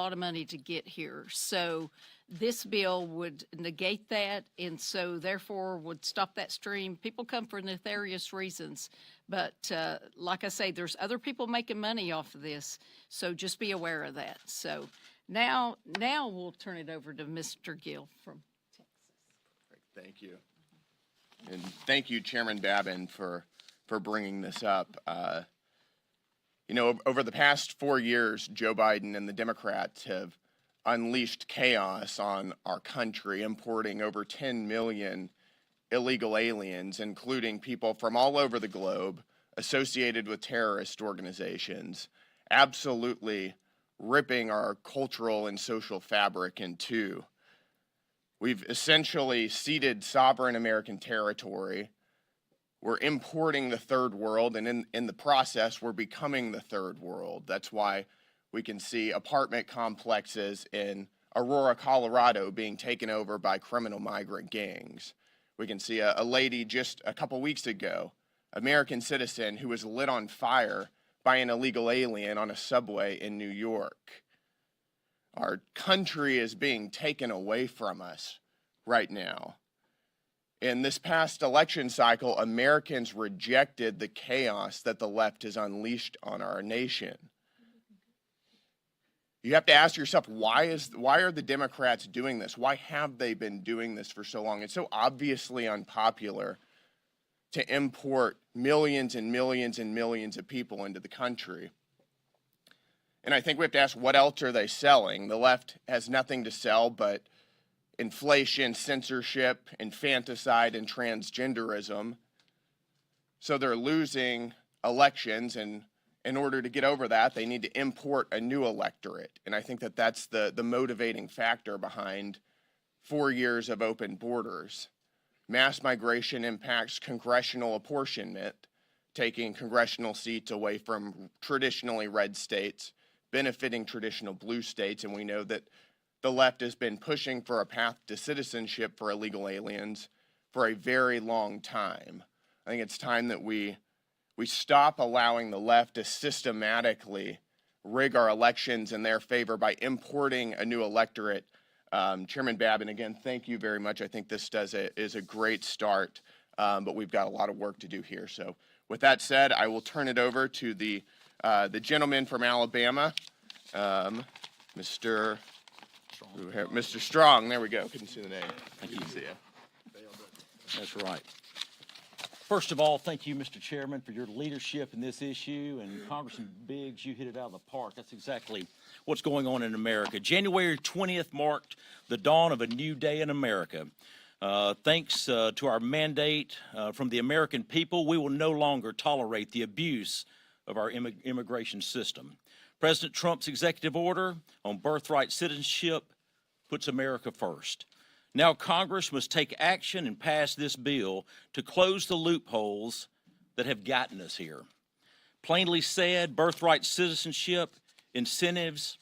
lot of money to get here. So this bill would negate that, and so therefore would stop that stream. People come for nefarious reasons, but like I say, there's other people making money off of this, so just be aware of that. So now we'll turn it over to Mr. Gill from Texas. Thank you. And thank you, Chairman Babin, for bringing this up. You know, over the past 4 years, Joe Biden and the Democrats have unleashed chaos on our country, importing over 10 million illegal aliens, including people from all over the globe associated with terrorist organizations, absolutely ripping our cultural and social fabric in two. We've essentially ceded sovereign American territory. We're importing the third world, and in the process, we're becoming the third world. That's why we can see apartment complexes in Aurora, Colorado being taken over by criminal migrant gangs. We can see a lady just a couple weeks ago, American citizen, who was lit on fire by an illegal alien on a subway in New York. Our country is being taken away from us right now. In this past election cycle, Americans rejected the chaos that the left has unleashed on our nation. You have to ask yourself, why are the Democrats doing this? Why have they been doing this for so long? It's so obviously unpopular to import millions and millions and millions of people into the country. And I think we have to ask, what else are they selling? The left has nothing to sell but inflation, censorship, infanticide, and transgenderism. So they're losing elections, and in order to get over that, they need to import a new electorate. And I think that that's the motivating factor behind 4 years of open borders. Mass migration impacts congressional apportionment, taking congressional seats away from traditionally red states, benefiting traditional blue states, and we know that the left has been pushing for a path to citizenship for illegal aliens for a very long time. I think it's time that we stop allowing the left to systematically rig our elections in their favor by importing a new electorate. Chairman Babin, again, thank you very much. I think this is a great start, but we've got a lot of work to do here. So with that said, I will turn it over to the gentleman from Alabama, Mr. Strong. There we go. Couldn't see the name. Thank you. Good to see you. That's right. First of all, thank you, Mr. Chairman, for your leadership in this issue. And Congressman Biggs, you hit it out of the park. That's exactly what's going on in America. January 20th marked the dawn of a new day in America. Thanks to our mandate from the American people, we will no longer tolerate the abuse of our immigration system. President Trump's executive order on birthright citizenship puts America first. Now Congress must take action and pass this bill to close the loopholes that have gotten us here. Plainly said, birthright citizenship incentives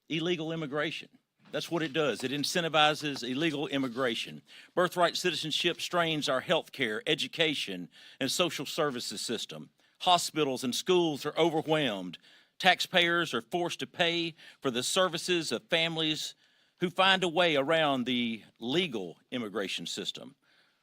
illegal immigration. That's what it does. It incentivizes illegal immigration. Birthright citizenship strains our health care, education, and social services system. Hospitals and schools are overwhelmed. Taxpayers are forced to pay for the services of families who find a way around the legal immigration system.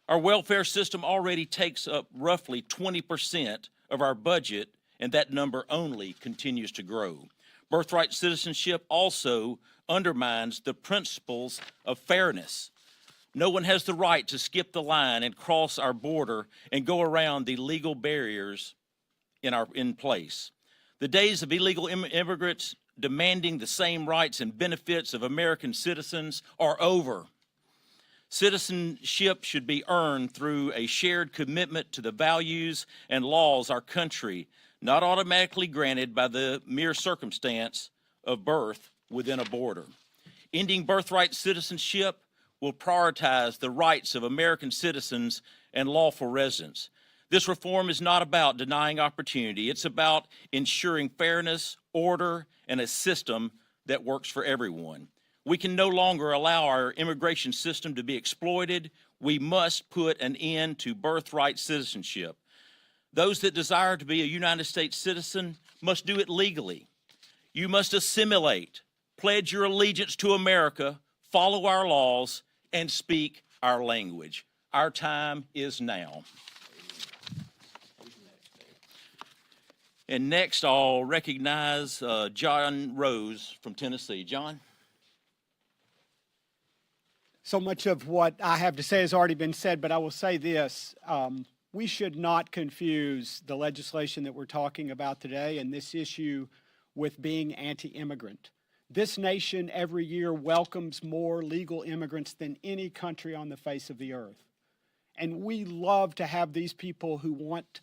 Our welfare system already takes up roughly 20% of our budget, and that number only continues to grow. Birthright citizenship also undermines the principles of fairness. No one has the right to skip the line and cross our border and go around the legal barriers in place. The days of illegal immigrants demanding the same rights and benefits of American citizens are over. Citizenship should be earned through a shared commitment to the values and laws our country, not automatically granted by the mere circumstance of birth within a border. Ending birthright citizenship will prioritize the rights of American citizens and lawful residents. This reform is not about denying opportunity. It's about ensuring fairness, order, and a system that works for everyone. We can no longer allow our immigration system to be exploited. We must put an end to birthright citizenship. Those that desire to be a United States citizen must do it legally. You must assimilate pledge your allegiance to America, follow our laws, and speak our language. Our time is now. And next, I'll recognize John Rose from Tennessee. John? So much of what I have to say has already been said, but I will say this. We should not confuse the legislation that we're talking about today and this issue with being anti-immigrant. This nation every year welcomes more legal immigrants than any country on the face of the earth. And we love to have these people who want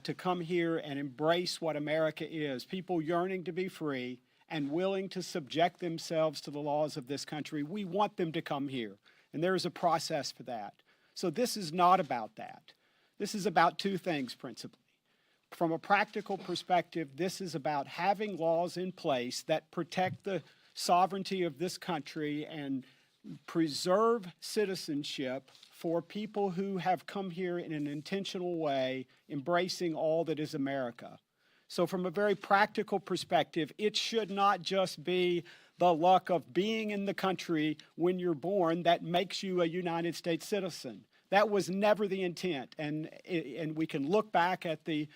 to come here and embrace what America is, people yearning to be free and willing to subject themselves to the laws of this country. We want them to come here, and there is a process for that. So this is not about that. This is about two things principally. From a practical perspective, this is about having laws in place that protect the sovereignty of this country and preserve citizenship for people who have come here in an intentional way, embracing all that is America. So from a very practical perspective, it should not just be the luck of being in the country when you're born that makes you a United States citizen. That was never the intent. And we can look back at the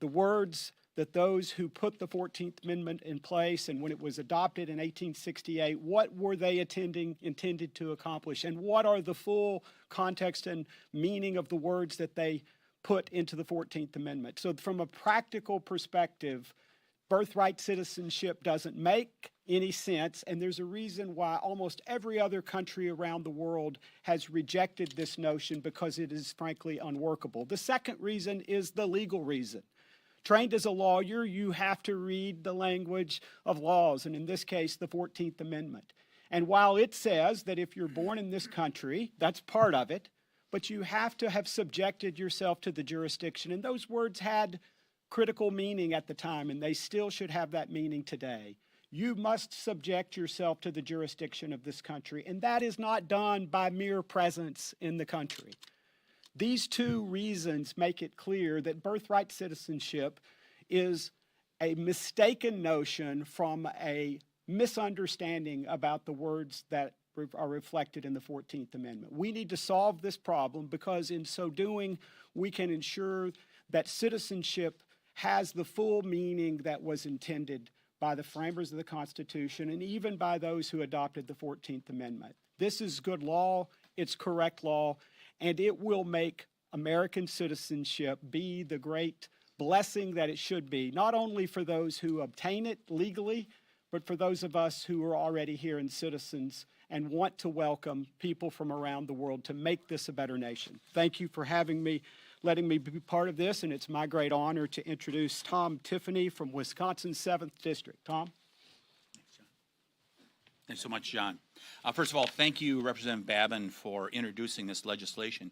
words that those who put the 14th Amendment in place and when it was adopted in 1868, what were they intended to accomplish? And what are the full context and meaning of the words that they put into the 14th Amendment? So from a practical perspective, birthright citizenship doesn't make any sense, and there's a reason why almost every other country around the world has rejected this notion because it is frankly unworkable. The second reason is the legal reason. Trained as a lawyer, you have to read the language of laws, and in this case, the 14th Amendment. And while it says that if you're born in this country, that's part of it, but you have to have subjected yourself to the jurisdiction. And those words had critical meaning at the time, and they still should have that meaning today. You must subject yourself to the jurisdiction of this country, and that is not done by mere presence in the country. These two reasons make it clear that birthright citizenship is a mistaken notion from a misunderstanding about the words that are reflected in the 14th Amendment. We need to solve this problem because in so doing, we can ensure that citizenship has the full meaning that was intended by the framers of the Constitution and even by those who adopted the 14th Amendment. This is good law, it's correct law, and it will make American citizenship be the great blessing that it should be, not only for those who obtain it legally, but for those of us who are already here and citizens and want to welcome people from around the world to make this a better nation. Thank you for having me, letting me be part of this, and it's my great honor to introduce Tom Tiffany from Wisconsin's 7th District. Tom? Thanks so much, John. First of all, thank you, Representative Babin, for introducing this legislation.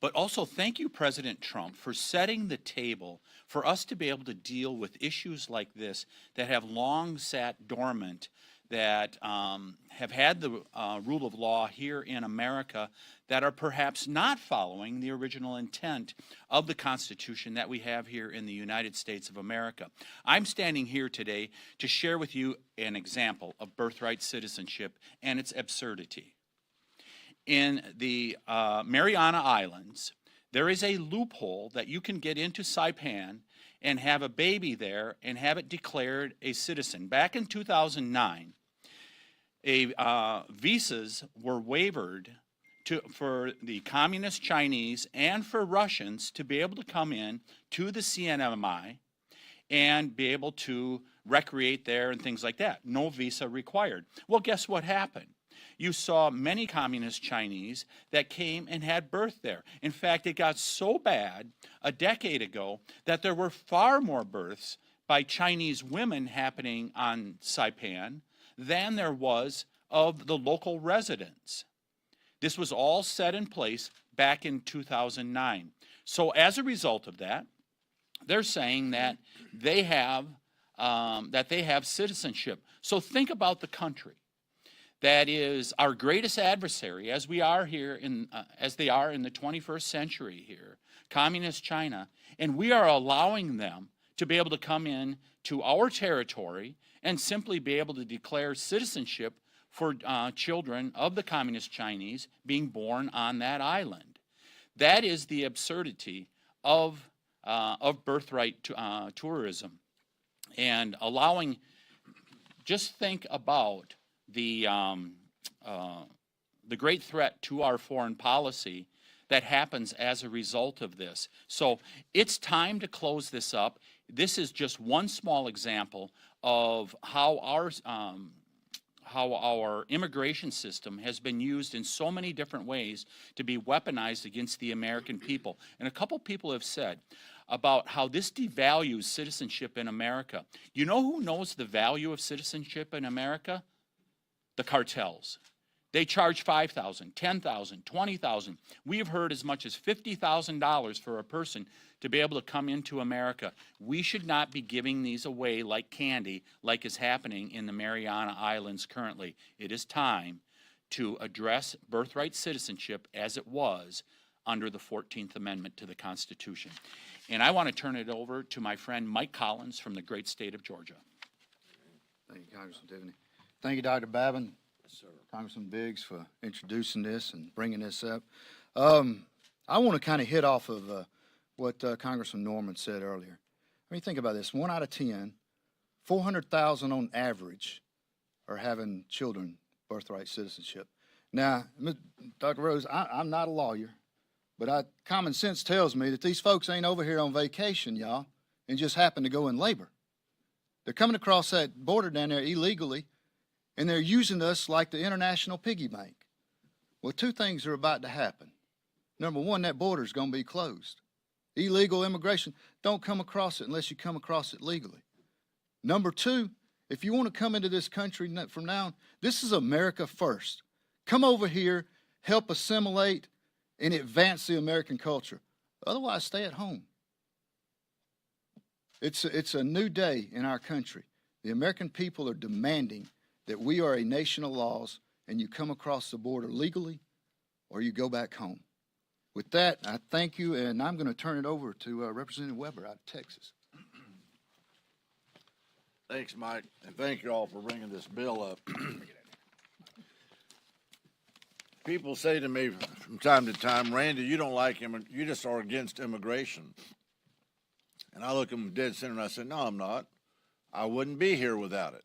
But also thank you, President Trump, for setting the table for us to be able to deal with issues like this that have long sat dormant, that have had the rule of law here in America, that are perhaps not following the original intent of the Constitution that we have here in the United States of America. I'm standing here today to share with you an example of birthright citizenship and its absurdity. In the Mariana Islands, there is a loophole that you can get into Saipan and have a baby there and have it declared a citizen. Back in 2009, visas were waived for the communist Chinese and for Russians to be able to come in to the CNMI and be able to recreate there and things like that. No visa required. Well, guess what happened? You saw many communist Chinese that came and had birth there. In fact, it got so bad a decade ago that there were far more births by Chinese women happening on Saipan than there was of the local residents. This was all set in place back in 2009. So as a result of that, they're saying that they have citizenship. So think about the country that is our greatest adversary, as we are here as they are in the 21st century here, communist China, and we are allowing them to be able to come in to our territory and simply be able to declare citizenship for children of the Communist Chinese being born on that island. That is the absurdity of birthright tourism, and allowing. Just think about the great threat to our foreign policy that happens as a result of this. So it's time to close this up. This is just one small example of how our immigration system has been used in so many different ways to be weaponized against the American people. And a couple people have said about how this devalues citizenship in America. You know who knows the value of citizenship in America? The cartels. They charge $5,000, $10,000, $20,000. We've heard as much as $50,000 for a person to be able to come into America. We should not be giving these away like candy, like is happening in the Mariana Islands currently. It is time to address birthright citizenship as it was under the 14th Amendment to the Constitution. And I want to turn it over to my friend Mike Collins from the great state of Georgia. Thank you, Congressman Tiffany. Thank you, Dr. Babin. Yes, sir. Congressman Biggs for introducing this and bringing this up. I want to kind of hit off of what Congressman Norman said earlier. I mean, think about this. 1 out of 10, 400,000 on average are having children birthright citizenship. Now, Dr. Rose, I'm not a lawyer, but common sense tells me that these folks ain't over here on vacation, y'all, and just happen to go in labor. They're coming across that border down there illegally, and they're using us like the international piggy bank. Well, two things are about to happen. Number one, that border's going to be closed. Illegal immigration, don't come across it unless you come across it legally. Number two, if you want to come into this country from now on, this is America first. Come over here, help assimilate, and advance the American culture. Otherwise, stay at home. It's a new day in our country. The American people are demanding that we are a nation of laws, and you come across the border legally or you go back home. With that, I thank you, and I'm going to turn it over to Representative Weber out of Texas. Thanks, Mike, and thank you all for bringing this bill up. People say to me from time to time, Randy, you don't like him, you just are against immigration. And I look them dead center and I say, no, I'm not. I wouldn't be here without it.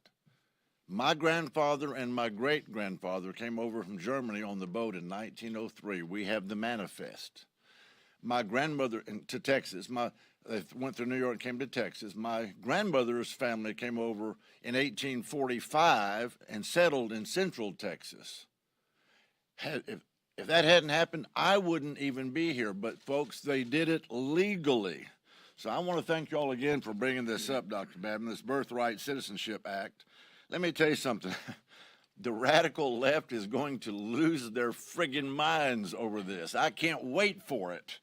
My grandfather and my great-grandfather came over from Germany on the boat in 1903. We have the manifest. My grandmother to Texas, they went through New York and came to Texas. My grandmother's family came over in 1845 and settled in Central Texas. If that hadn't happened, I wouldn't even be here. But, folks, they did it legally. So I want to thank you all again for bringing this up, Dr. Babin, this Birthright Citizenship Act. Let me tell you something. The radical left is going to lose their friggin' minds over this. I can't wait for it.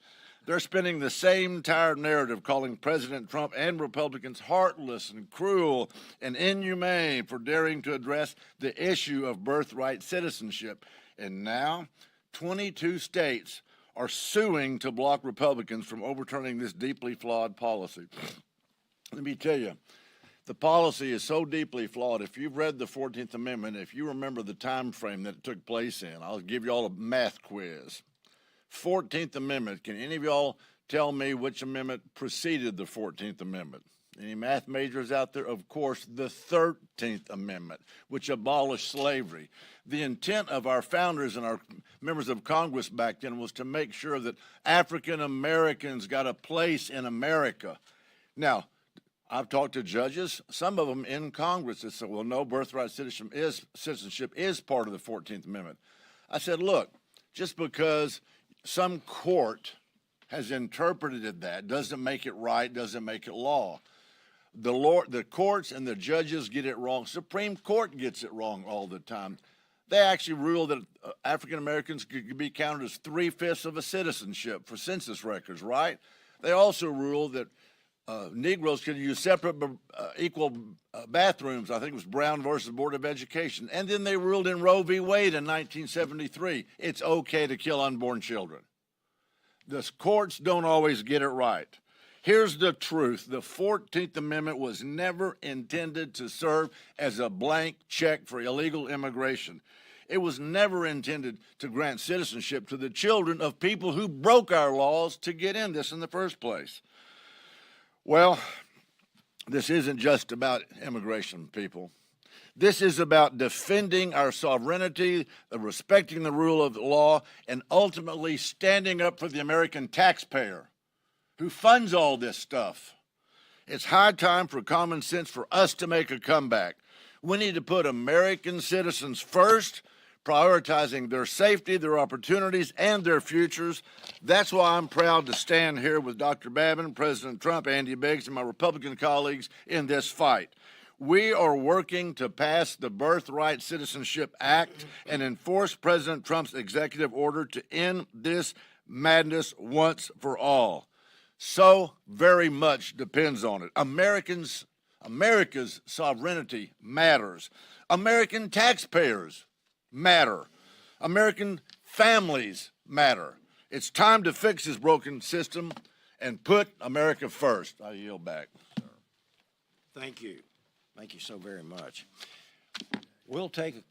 They're spinning the same tired narrative, calling President Trump and Republicans heartless and cruel and inhumane for daring to address the issue of birthright citizenship. And now, 22 states are suing to block Republicans from overturning this deeply flawed policy. Let me tell you, the policy is so deeply flawed. If you've read the 14th Amendment, if you remember the time frame that it took place in, I'll give you all a math quiz. 14th Amendment, can any of y'all tell me which amendment preceded the 14th Amendment? Any math majors out there? Of course, the 13th Amendment, which abolished slavery. The intent of our founders and our members of Congress back then was to make sure that African Americans got a place in America. Now, I've talked to judges, some of them in Congress that said, well, no, birthright citizenship is part of the 14th Amendment. I said, look, just because some court has interpreted that doesn't make it right, doesn't make it law. The courts and the judges get it wrong. Supreme Court gets it wrong all the time. They actually ruled that African Americans could be counted as 3/5 of a citizenship for census records, right? They also ruled that Negroes could use separate equal bathrooms. I think it was Brown versus Board of Education. And then they ruled in Roe v. Wade in 1973, it's okay to kill unborn children. The courts don't always get it right. Here's the truth. The 14th Amendment was never intended to serve as a blank check for illegal immigration. It was never intended to grant citizenship to the children of people who broke our laws to get in this in the first place. Well, this isn't just about immigration, people. This is about defending our sovereignty, respecting the rule of law, and ultimately standing up for the American taxpayer who funds all this stuff. It's high time for common sense for us to make a comeback. We need to put American citizens first, prioritizing their safety, their opportunities, and their futures. That's why I'm proud to stand here with Dr. Babin, President Trump, Andy Biggs, and my Republican colleagues in this fight. We are working to pass the Birthright Citizenship Act and enforce President Trump's executive order to end this madness once for all. So very much depends on it. America's sovereignty matters. American taxpayers matter. American families matter. It's time to fix this broken system and put America first. I yield back. Thank you. Thank you so very much. We'll take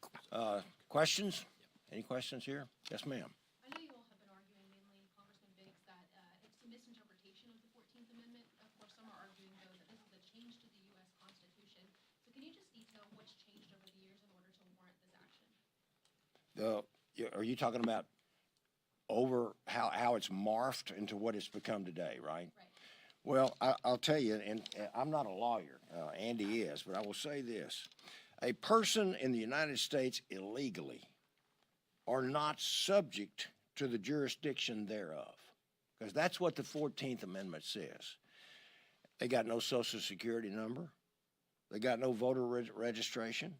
questions. Any questions here? Yes, ma'am. I know you all have been arguing, mainly Congressman Biggs, that it's a misinterpretation of the 14th Amendment. Of course, some are arguing, though, that this is a change to the U.S. Constitution. So can you just detail what's changed over the years in order to warrant this action? Are you talking about over how it's morphed into what it's become today, right? Right. Well, I'll tell you, and I'm not a lawyer, Andy is, but I will say this. A person in the United States illegally are not subject to the jurisdiction thereof, because that's what the 14th Amendment says. They got no Social Security number. They got no voter registration,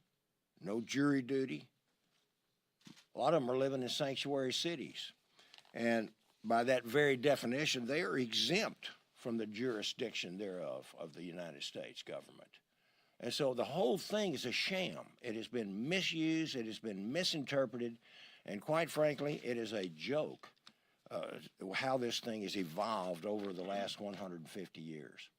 no jury duty. A lot of them are living in sanctuary cities. And by that very definition, they are exempt from the jurisdiction thereof of the United States government. And so the whole thing is a sham. It has been misused, it has been misinterpreted, and quite frankly, it is a joke how this thing has evolved over the last 150 years.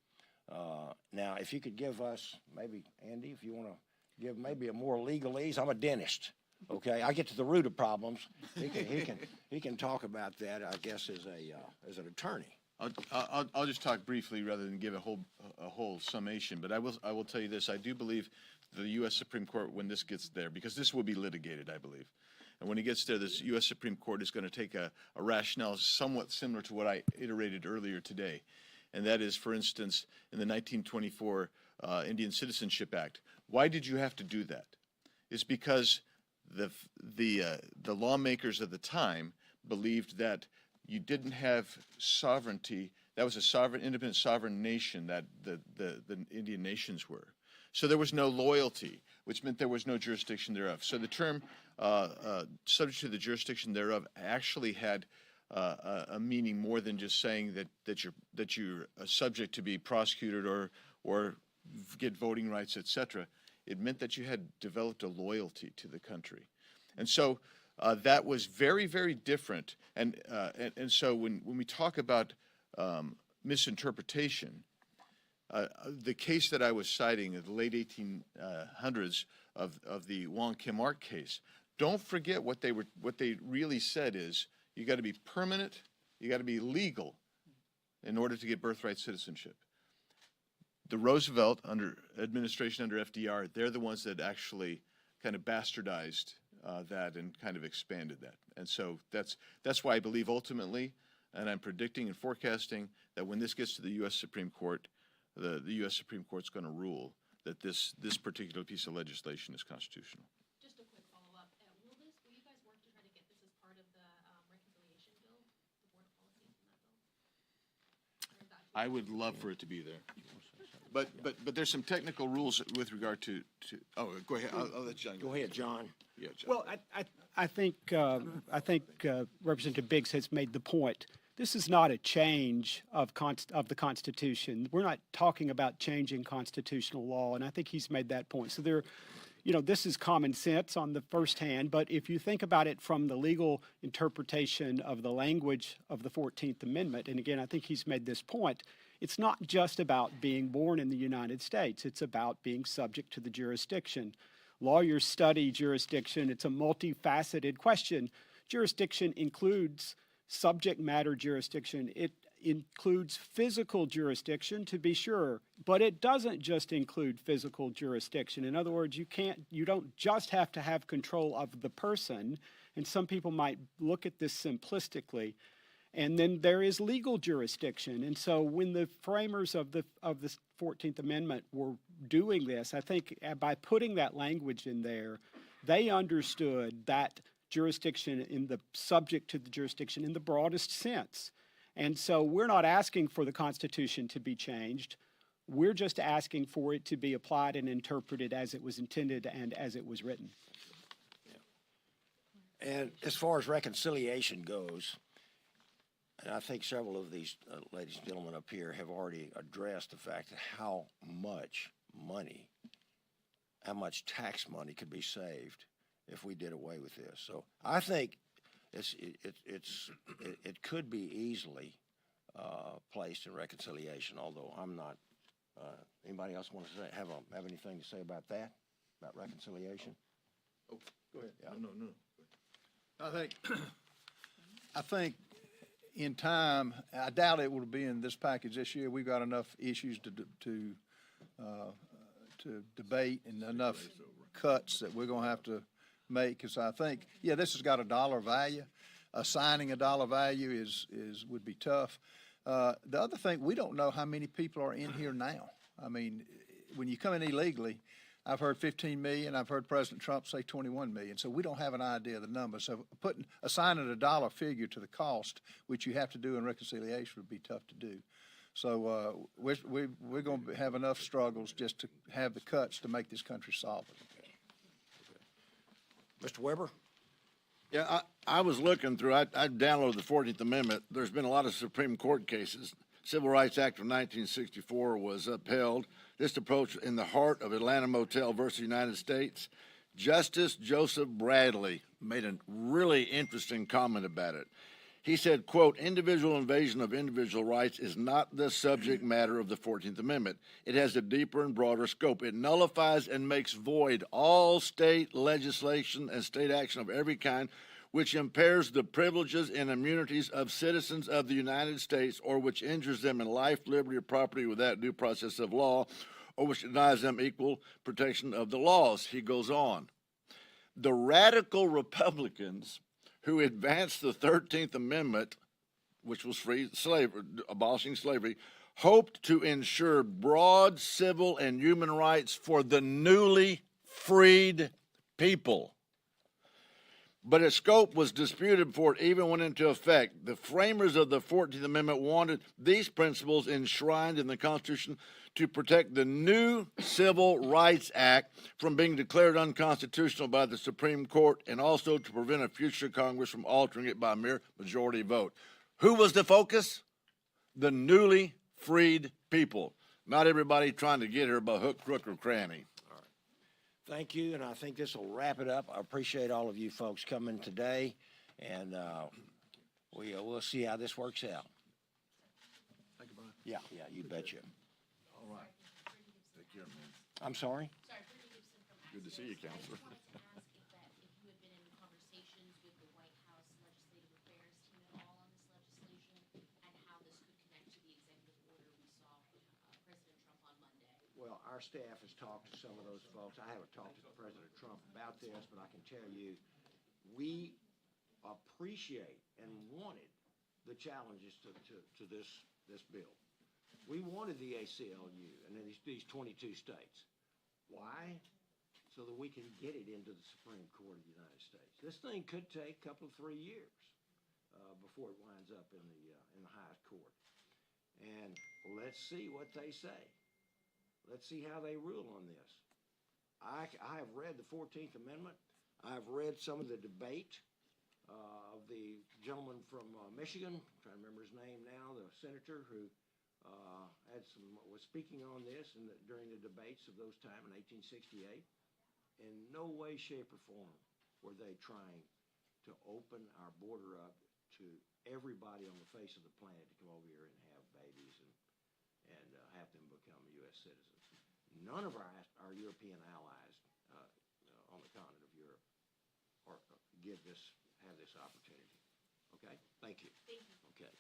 Now, if you could give us, maybe, Andy, if you want to give maybe a more legalese, I'm a dentist. Okay, I get to the root of problems. He can talk about that, I guess, as an attorney. I'll just talk briefly rather than give a whole summation. But I will tell you this: I do believe the U.S. Supreme Court, when this gets there, because this will be litigated, I believe, and when it gets there, this U.S. Supreme Court is going to take a rationale somewhat similar to what I iterated earlier today, and that is, for instance, in the 1924 Indian Citizenship Act. Why did you have to do that? It's because the lawmakers of the time believed that you didn't have sovereignty. That was a sovereign, independent, sovereign nation that the Indian nations were. So there was no loyalty, which meant there was no jurisdiction thereof. So the term subject to the jurisdiction thereof actually had a meaning more than just saying that you're subject to be prosecuted or get voting rights, etc. It meant that you had developed a loyalty to the country, and so. That was very, very different, and so when we talk about misinterpretation, the case that I was citing in the late 1800s of the Wong Kim Ark case, don't forget what they really said is you got to be permanent, you got to be legal, in order to get birthright citizenship. The Roosevelt administration under FDR, they're the ones that actually kind of bastardized that and kind of expanded that. And so that's why I believe ultimately, and I'm predicting and forecasting, that when this gets to the U.S. Supreme Court, the U.S. Supreme Court's going to rule that this particular piece of legislation is constitutional. Just a quick follow-up. Will you guys work to try to get this as part of the reconciliation bill, the Board of Policy in that bill? Or is that I would love for it to be there. But there's some technical rules with regard to oh, go ahead. I'll let John go. Go ahead, John. Yeah, John. Well, I think Representative Biggs has made the point. This is not a change of the Constitution. We're not talking about changing constitutional law, and I think he's made that point. So this is common sense on the first hand, but if you think about it from the legal interpretation of the language of the 14th Amendment, and again, I think he's made this point, it's not just about being born in the United States. It's about being subject to the jurisdiction. Lawyers study jurisdiction. It's a multifaceted question. Jurisdiction includes subject matter jurisdiction. It includes physical jurisdiction, to be sure, but it doesn't just include physical jurisdiction. In other words, you don't just have to have control of the person, and some people might look at this simplistically. And then there is legal jurisdiction. And so when the framers of the 14th Amendment were doing this, I think by putting that language in there, they understood that jurisdiction in the subject to the jurisdiction in the broadest sense. And so we're not asking for the Constitution to be changed. We're just asking for it to be applied and interpreted as it was intended and as it was written. And as far as reconciliation goes, and I think several of these ladies and gentlemen up here have already addressed the fact that how much money, how much tax money could be saved if we did away with this. So I think it could be easily placed in reconciliation, although I'm not. Anybody else want to say, have anything to say about that, about reconciliation? Oh, go ahead. Yeah. No. I think in time, I doubt it will be in this package this year. We've got enough issues to debate and enough cuts that we're going to have to make. Because I think, this has got a dollar value. Assigning a dollar value would be tough. The other thing, we don't know how many people are in here now. I mean, when you come in illegally, I've heard 15 million. I've heard President Trump say 21 million. So we don't have an idea of the number. So assigning a dollar figure to the cost, which you have to do in reconciliation, would be tough to do. So we're going to have enough struggles just to have the cuts to make this country solvent. Mr. Weber? Yeah, I was looking through, I downloaded the 14th Amendment. There's been a lot of Supreme Court cases. Civil Rights Act of 1964 was upheld. This approach in the heart of Atlanta Motel versus United States. Justice Joseph Bradley made a really interesting comment about it. He said, quote, individual invasion of individual rights is not the subject matter of the 14th Amendment. It has a deeper and broader scope. It nullifies and makes void all state legislation and state action of every kind which impairs the privileges and immunities of citizens of the United States or which injures them in life, liberty, or property without due process of law or which denies them equal protection of the laws. He goes on. The radical Republicans who advanced the 13th Amendment, which was abolishing slavery, hoped to ensure broad civil and human rights for the newly freed people. But its scope was disputed before it even went into effect. The framers of the 14th Amendment wanted these principles enshrined in the Constitution to protect the new Civil Rights Act from being declared unconstitutional by the Supreme Court and also to prevent a future Congress from altering it by a mere majority vote. Who was the focus? The newly freed people. Not everybody trying to get here by hook, crook, or cranny. Thank you, and I think this will wrap it up. I appreciate all of you folks coming today, and we'll see how this works out. Thank you, Brian. Yeah, you betcha. All right. Take care, man. I'm sorry? Sorry, Brittany Gibson from Good to see you, Counselor. I just wanted to ask if you had been in conversations with the White House Legislative Affairs team at all on this legislation and how this could connect to the executive order we saw President Trump on Monday. Well, our staff has talked to some of those folks. I haven't talked to President Trump about this, but I can tell you, we appreciate and wanted the challenges to this bill. We wanted the ACLU and these 22 states. Why? So that we can get it into the Supreme Court of the United States. This thing could take a couple of 3 years before it winds up in the highest court. And let's see what they say. Let's see how they rule on this. I have read the 14th Amendment. I've read some of the debate of the gentleman from Michigan, I'm trying to remember his name now, the senator who was speaking on this during the debates of those time in 1868. In no way, shape, or form were they trying to open our border up to everybody on the face of the planet to come over here and have babies have them become U.S. citizens. None of our European allies on the continent of Europe have this opportunity. Okay? Thank you. Thank you. Okay.